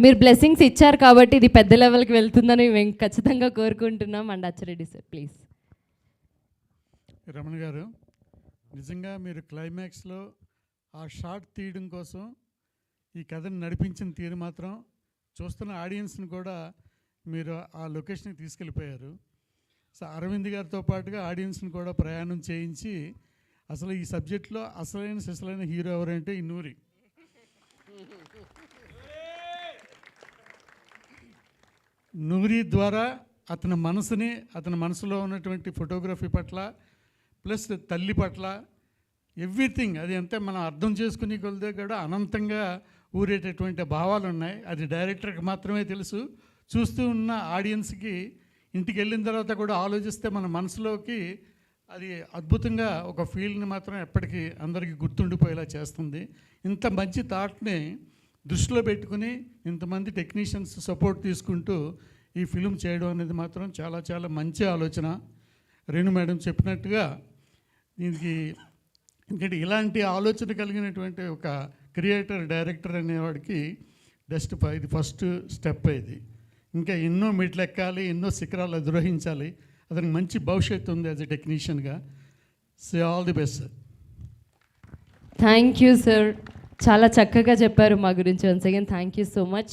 మీరు బ్లెస్సింగ్స్ ఇచ్చారు కాబట్టి ఇది పెద్ద లెవెల్కి వెళ్తుందని మేము ఖచ్చితంగా కోరుకుంటున్నాం. And Achi Reddy sir please. Ramana గారు, నిజంగా మీరు క్లైమాక్స్లో ఆ షార్ట్ తీయడం కోసం ఈ కథను నడిపించిన తీరు మాత్రం చూస్తున్న ఆడియన్స్ని కూడా మీరు ఆ లొకేషన్కి తీసుకెళ్ళిపోయారు. సో అరవింద్ గారితో పాటుగా ఆడియన్స్ని కూడా ప్రయాణం చేయించి అసలు ఈ సబ్జెక్ట్లో అసలైన హీరో ఎవరంటే ఈ నూరి. నూరి ద్వారా అతని మనసులో ఉన్నటువంటి ఫోటోగ్రఫీ పట్ల ప్లస్ తల్లి పట్ల ఎవ్రీథింగ్ అది అంతే మనం అర్థం చేసుకునే కొలదే కూడా అనంతంగా ఊరేటటువంటి భావాలు ఉన్నాయి. అది డైరెక్టర్కి మాత్రమే తెలుసు. చూస్తూ ఉన్న ఆడియన్స్కి ఇంటికి వెళ్ళిన తర్వాత కూడా ఆలోచిస్తే మన మనసులోకి అది అద్భుతంగా ఒక ఫీల్ని మాత్రం ఎప్పటికీ అందరికీ గుర్తుండిపోయేలా చేస్తుంది. ఇంత మంచి థాట్ని దృష్టిలో పెట్టుకుని ఇంతమంది టెక్నీషియన్స్ సపోర్ట్ తీసుకుంటూ ఈ ఫిలిం చేయడం అనేది మాత్రం చాలా చాలా మంచి ఆలోచన. రేణు మేడం చెప్పినట్టుగా దీనికి ఎందుకంటే ఇలాంటి ఆలోచన కలిగినటువంటి ఒక క్రియేటర్ డైరెక్టర్ అనేవాడికి ఇది ఫస్ట్ స్టెప్. ఇది ఇంకా ఎన్నో మెట్లు ఎక్కాలి, ఎన్నో శిఖరాలు అధిరోహించాలి. అతనికి మంచి భవిష్యత్తు ఉంది యాజ్ ఎ టెక్నీషియన్గా. Say all the best sir. Thank you sir, చాలా చక్కగా చెప్పారు మా గురించి. Once again thank you so much.